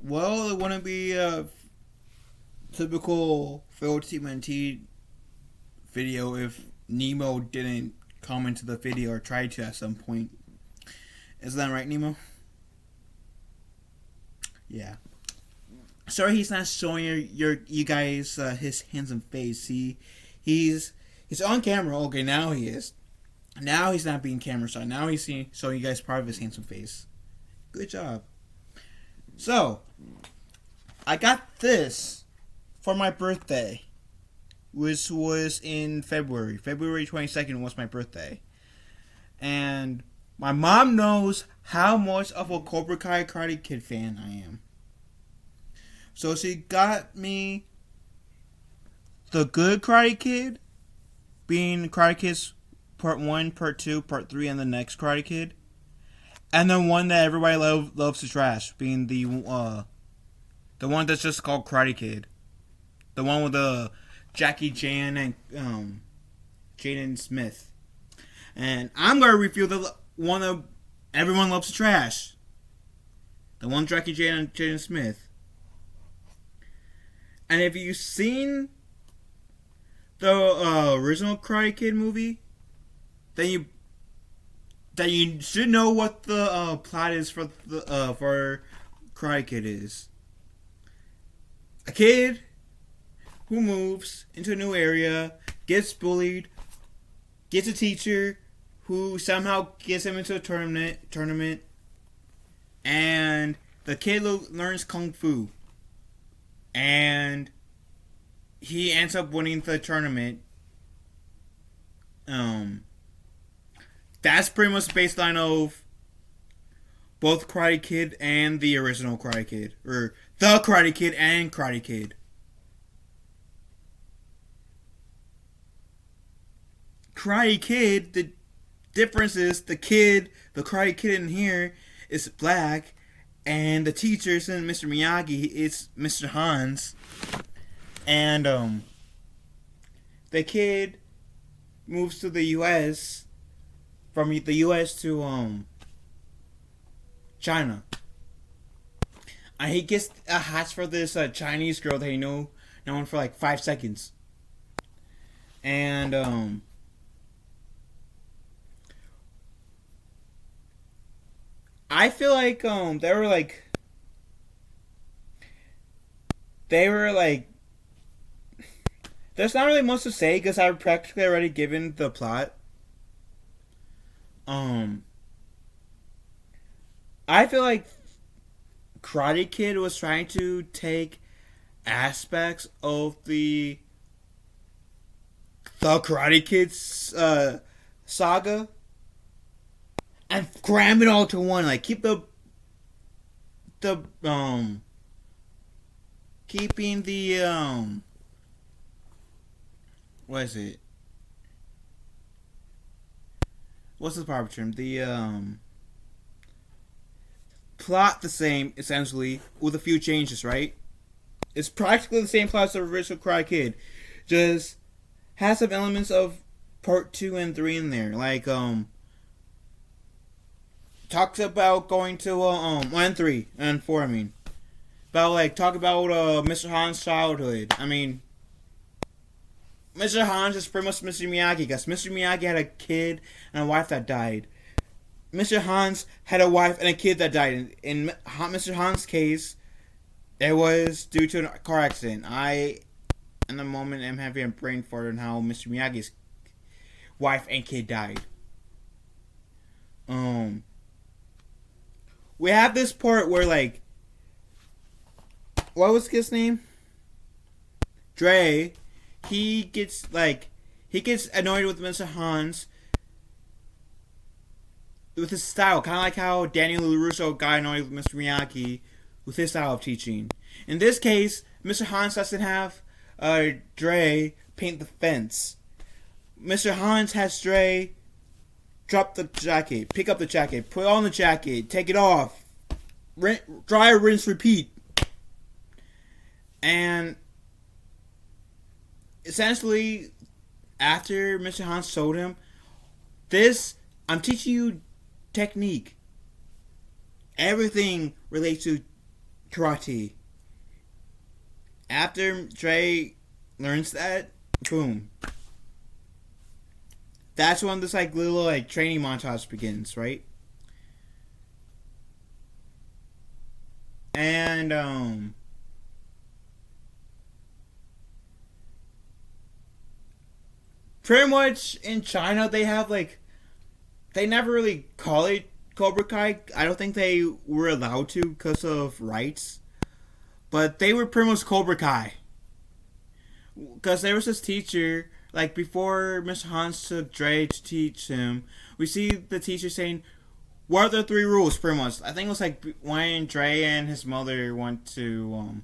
Well, it wouldn't be a typical Phil TMNT video if Nemo didn't comment to the video or try to at some point. Isn't that right, Nemo? Yeah. Sorry, he's not showing you guys his handsome face. He's on camera. Okay, now he is. Now he's not being camera shy. Now he's showing you guys part of his handsome face. Good job. So, I got this for my birthday, which was in February. February 22nd was my birthday. And my mom knows how much of a Cobra Kai Karate Kid fan I am. So she got me The Good Karate Kid, being Karate Kids Part 1, Part 2, Part 3, and the next Karate Kid. And the one that everybody loves to trash, being the one that's just called Karate Kid. The one with the Jackie Chan and Jaden Smith. And I'm going to review the one that everyone loves to trash. The one Jackie Chan and Jaden Smith. And if you've seen the original Karate Kid movie, then you should know what the plot is for Karate Kid is. A kid who moves into a new area, gets bullied, gets a teacher who somehow gets him into a tournament, and the kid learns Kung Fu. And he ends up winning the tournament. That's pretty much the baseline of both Karate Kid and the original Karate Kid. Or the Karate Kid and Karate Kid. Karate Kid, the difference is the Karate Kid in here is black, and the teacher isn't Mr. Miyagi, it's Mr. Hans. And the kid moves to the U.S. from the U.S. to China. And he gets a hatch for this Chinese girl that he known for like 5 seconds. And I feel like they were like there's not really much to say because I've practically already given the plot. I feel like Karate Kid was trying to take aspects of the Karate Kid's saga and cram it all to one. Like keep keeping the what is it? What's the proper term? The plot the same essentially with a few changes, right? It's practically the same plot as the original Karate Kid, just has some elements of part 2 and 3 in there. Like talks about going to 1 and 3 and 4. I mean, about talk about Mr. Han's childhood. I mean, Mr. Hans is pretty much Mr. Miyagi because Mr. Miyagi had a kid and a wife that died. Mr. Hans had a wife and a kid that died. In Mr. Hans' case, it was due to a car accident. In the moment, am having a brain fart on how Mr. Miyagi's wife and kid died. We have this part where what was his name? Dre. He gets annoyed with Mr. Hans with his style, kind of like how Daniel LaRusso got annoyed with Mr. Miyagi with his style of teaching. In this case, Mr. Hans doesn't have Dre paint the fence. Mr. Hans has Dre drop the jacket, pick up the jacket, put on the jacket, take it off, dry, rinse, repeat. And essentially, after Mr. Hans told him, I'm teaching you technique. Everything relates to karate. After Dre learns that, boom. That's when this like little like training montage begins, right? And pretty much in China they have like they never really call it Cobra Kai. I don't think they were allowed to because of rights, but they were pretty much Cobra Kai. Because there was this teacher, like before Mr. Hans took Dre to teach him, we see the teacher saying, "What are the three rules?" Pretty much. I think it was like when Dre and his mother went to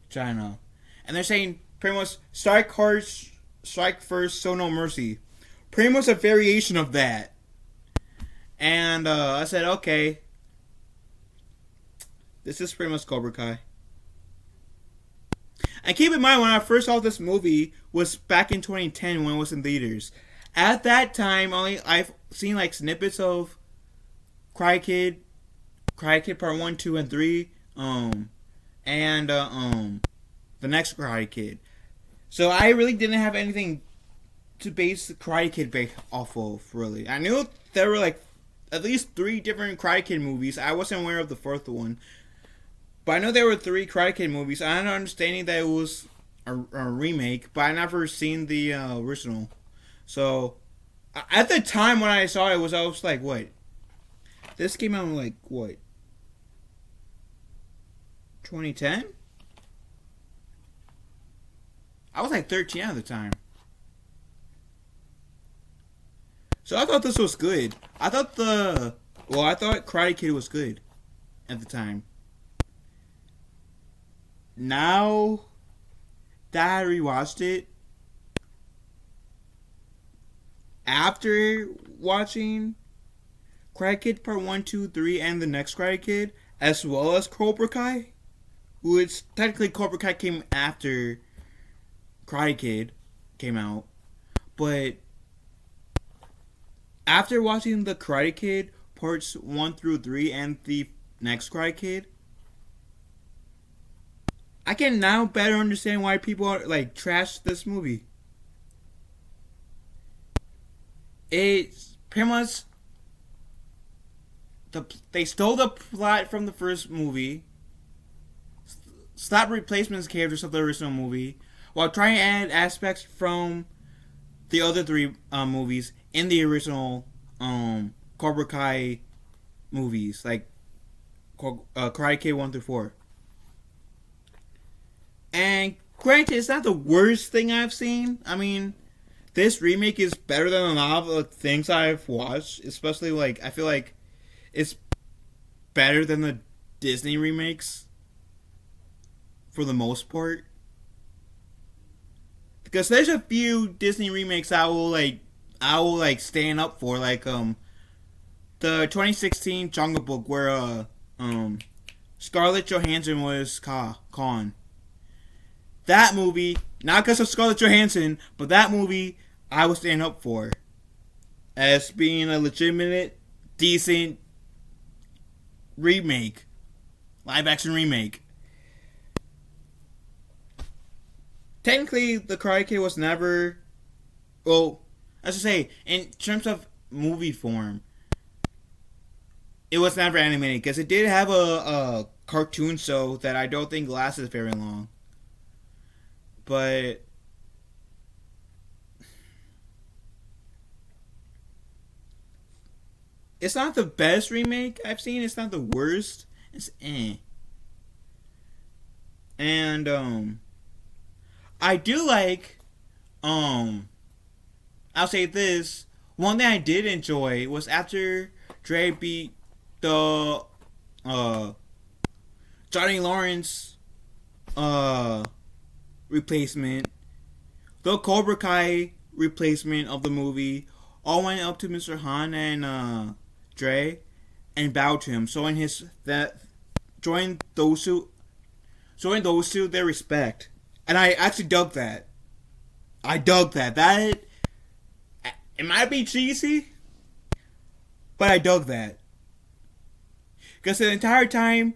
China, and they're saying pretty much strike hard, strike first, show no mercy. Pretty much a variation of that. And I said, okay, this is pretty much Cobra Kai. And keep in mind, when I first saw this movie was back in 2010 when it was in theaters. At that time, I've seen like snippets of Karate Kid Part 1, 2, and 3, and the next Karate Kid. So I really didn't have anything to base the Karate Kid off of, really. I knew there were like at least 3 different Karate Kid movies. I wasn't aware of the 4th one. But I know there were 3 Karate Kid movies. I had an understanding that it was a remake, but I never seen the original. So, at the time when I saw it, I was like, what? This came out in like, what? 2010? I was like 13 at the time. So I thought this was good. I thought Karate Kid was good at the time. Now that I rewatched it, after watching Karate Kid Part 1, 2, 3, and the next Karate Kid, as well as Cobra Kai, which technically Cobra Kai came after Karate Kid came out, but after watching the Karate Kid Parts 1 through 3 and the next Karate Kid, I can now better understand why people are like trash this movie. It's pretty much they stole the plot from the first movie, slapped replacements characters of the original movie, while trying to add aspects from the other 3 movies in the original Cobra Kai movies, like Karate Kid 1 through 4. And granted, it's not the worst thing I've seen. I mean, this remake is better than a lot of the things I've watched. Especially, like, I feel like it's better than the Disney remakes for the most part. Because there's a few Disney remakes I will stand up for, like the 2016 Jungle Book where Scarlett Johansson was Khan. That movie, not because of Scarlett Johansson, but that movie I would stand up for as being a legitimate, decent remake, live action remake. Technically, the Karate Kid was never, well, as I say, in terms of movie form, it was never animated because it did have a cartoon show that I don't think lasted very long. But it's not the best remake I've seen. It's not the worst. It's eh. And I do like I'll say this. One thing I did enjoy was after Dre beat the Johnny Lawrence replacement, the Cobra Kai replacement of the movie, all went up to Mr. Han and Dre and bowed to him, showing those two their respect. And I actually dug that. That it might be cheesy, but I dug that. Because the entire time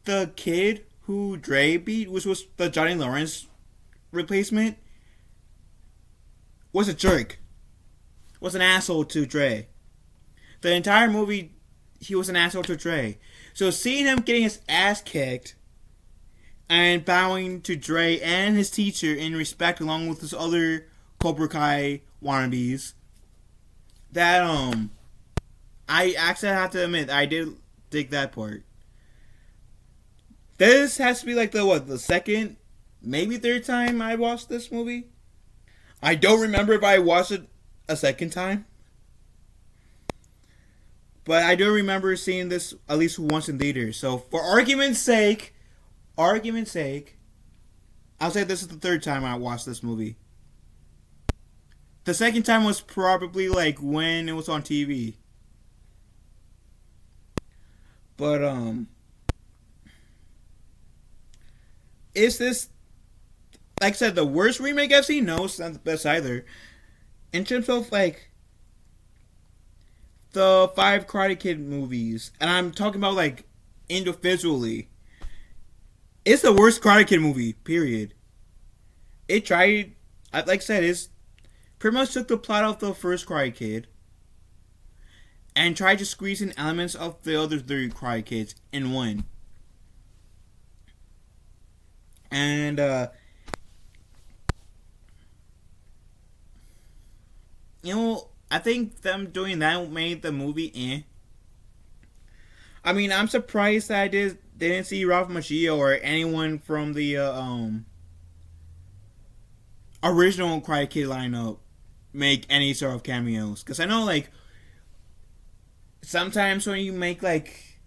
the kid who Dre beat, which was the Johnny Lawrence replacement, was a jerk. Was an asshole to Dre. The entire movie, he was an asshole to Dre. So seeing him getting his ass kicked and bowing to Dre and his teacher in respect along with his other Cobra Kai wannabes, that I actually have to admit I did dig that part. This has to be like the second, maybe third time I watched this movie. I don't remember if I watched it a second time. But I do remember seeing this at least once in theaters. So for argument's sake, I'll say this is the third time I watched this movie. The second time was probably like when it was on TV. But is this, like I said, the worst remake I've seen? No, it's not the best either. In terms of like the 5 Karate Kid movies, and I'm talking about like individually, it's the worst Karate Kid movie, period. It tried, like I said, it's pretty much took the plot of the first Karate Kid and tried to squeeze in elements of the other 3 Karate Kids in one. And I think them doing that made the movie eh. I mean, I'm surprised that I didn't see Ralph Macchio or anyone from the original Karate Kid lineup make any sort of cameos. Because I know, like, sometimes when you make, like,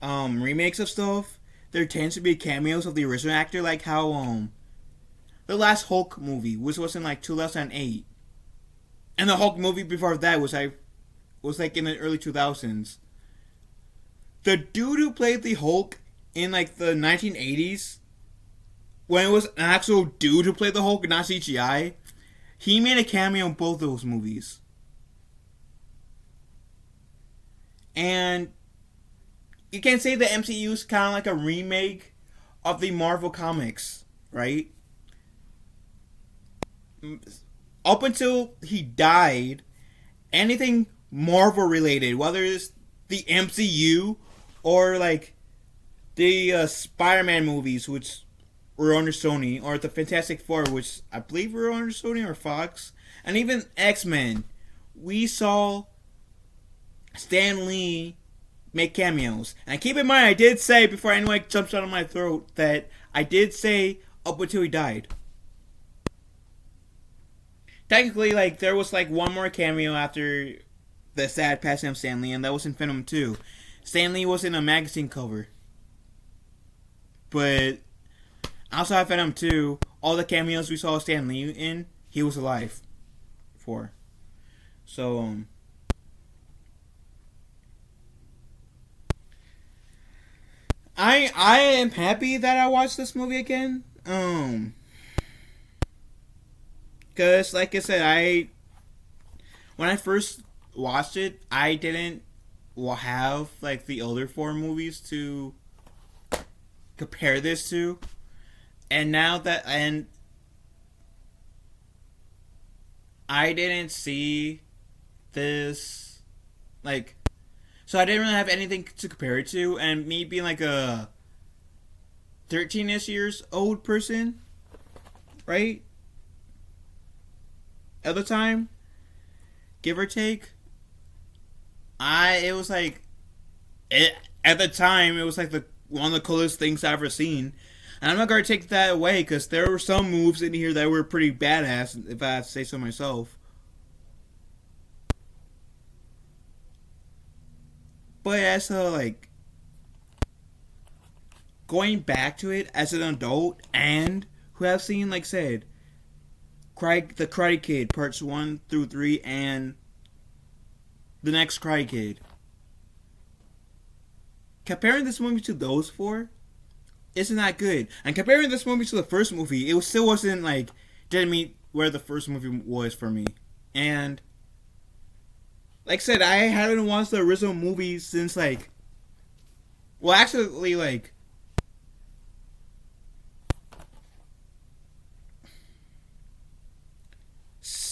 remakes of stuff, there tends to be cameos of the original actor, like how, the last Hulk movie, which was in, like, 2008. And the Hulk movie before that was like in the early 2000s. The dude who played the Hulk in like the 1980s, when it was an actual dude who played the Hulk, not CGI, he made a cameo in both those movies. And you can say the MCU is kind of like a remake of the Marvel comics, right? Up until he died, anything Marvel related, whether it's the MCU or like the Spider-Man movies, which were under Sony, or the Fantastic Four, which I believe were under Sony or Fox, and even X-Men, we saw Stan Lee make cameos. And keep in mind, I did say, before anyone jumps out of my throat, that I did say up until he died. Technically, like, there was, like, one more cameo after the sad passing of Stan Lee, and that was in Venom 2. Stan Lee was in a magazine cover. But outside of Venom 2, all the cameos we saw Stan Lee in, he was alive for. So, I am happy that I watched this movie again. Because, like I said, when I first watched it, I didn't have, like, the older 4 movies to compare this to. And now that, and I didn't see this, like, so I didn't really have anything to compare it to. And me being, like, a 13-ish years old person, right? At the time, give or take, it was like, at the time, it was like one of the coolest things I've ever seen. And I'm not going to take that away, because there were some moves in here that were pretty badass, if I have to say so myself. But as a, like, going back to it as an adult, and who have seen, like I said, the Karate Kid parts 1 through 3 and the next Karate Kid, comparing this movie to those 4 isn't that good. And comparing this movie to the first movie, it still wasn't, like, didn't meet where the first movie was for me. And like I said, I haven't watched the original movie since, like, well, actually, like,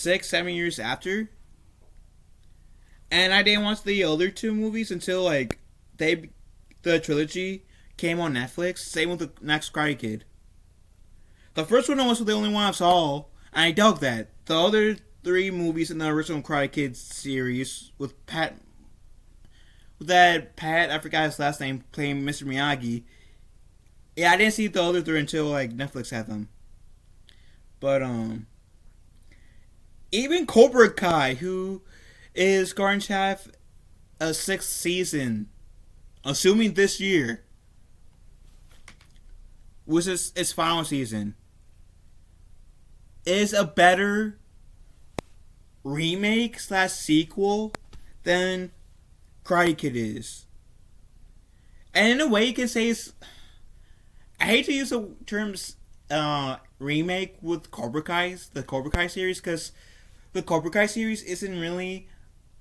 6, 7 years after. And I didn't watch the other two movies until like the trilogy came on Netflix. Same with the next Karate Kid. The first one was the only one I saw, and I dug that. The other three movies in the original Karate Kid series with Pat, I forgot his last name, playing Mr. Miyagi. Yeah, I didn't see the other three until like Netflix had them. But even Cobra Kai, who is going to have a 6th season, assuming this year was its final season, is a better remake / sequel than Karate Kid is. And in a way, you can say it's. I hate to use the terms remake with the Cobra Kai series, because the Cobra Kai series isn't really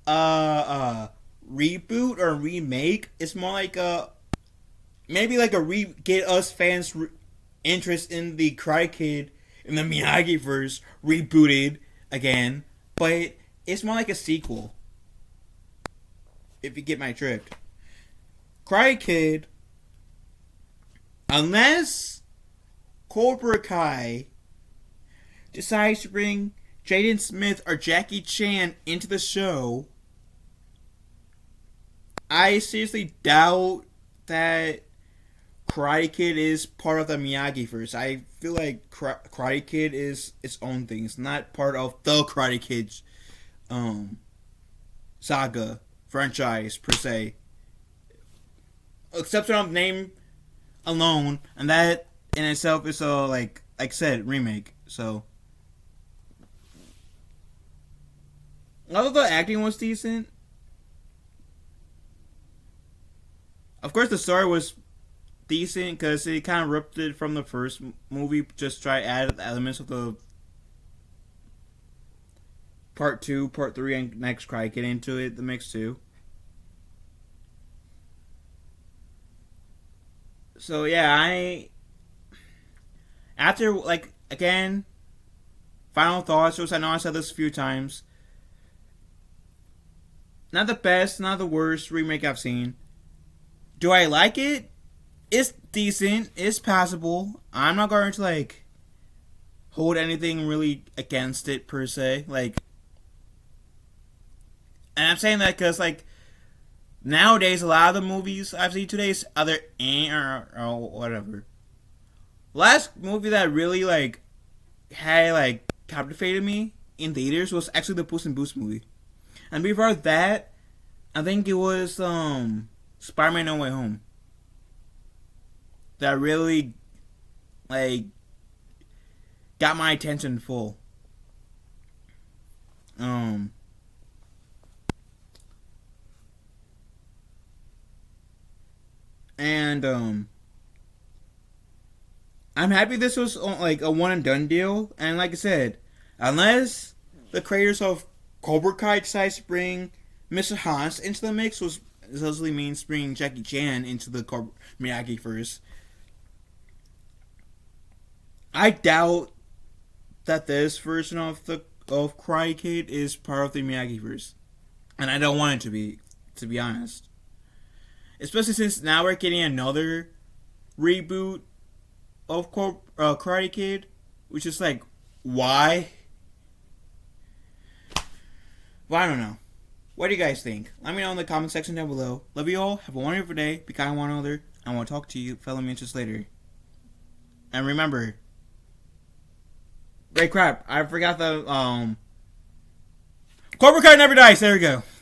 a reboot or a remake. It's more like maybe like get us fans interest in the Karate Kid in the Miyagi verse rebooted again, but it's more like a sequel. If you get my drift, Karate Kid, unless Cobra Kai decides to bring Jaden Smith or Jackie Chan into the show, I seriously doubt that Karate Kid is part of the Miyagi-verse. I feel like Karate Kid is its own thing. It's not part of the Karate Kid saga franchise per se. Except on name alone, and that in itself is a like I said, remake. So although the acting was decent, of course the story was decent because it kind of ripped it from the first movie. Just try to add elements of the part 2, part 3, and next Cry get into it, the mix too. So yeah, after like again, final thoughts. Which I know I said this a few times. Not the best, not the worst remake I've seen. Do I like it? It's decent. It's passable. I'm not going to like hold anything really against it per se. Like, and I'm saying that because like nowadays a lot of the movies I've seen today is either or whatever. Last movie that really like had like captivated me in theaters was actually the Puss in Boots movie. And before that, I think it was Spider-Man No Way Home. That really like got my attention full. And I'm happy this was like a one and done deal. And like I said, unless the creators of Cobra Kai decides to bring Mr. Hans into the mix, which supposedly means bringing Jackie Chan into the Miyagi verse, I doubt that this version of Karate Kid is part of the Miyagi verse, and I don't want it to be honest. Especially since now we're getting another reboot of Karate Kid, which is like, why? Well, I don't know. What do you guys think? Let me know in the comment section down below. Love you all. Have a wonderful day. Be kind to one another. I want to talk to you fellow Minches later. And remember, wait, crap! I forgot the Cobra Kai never dies. There we go.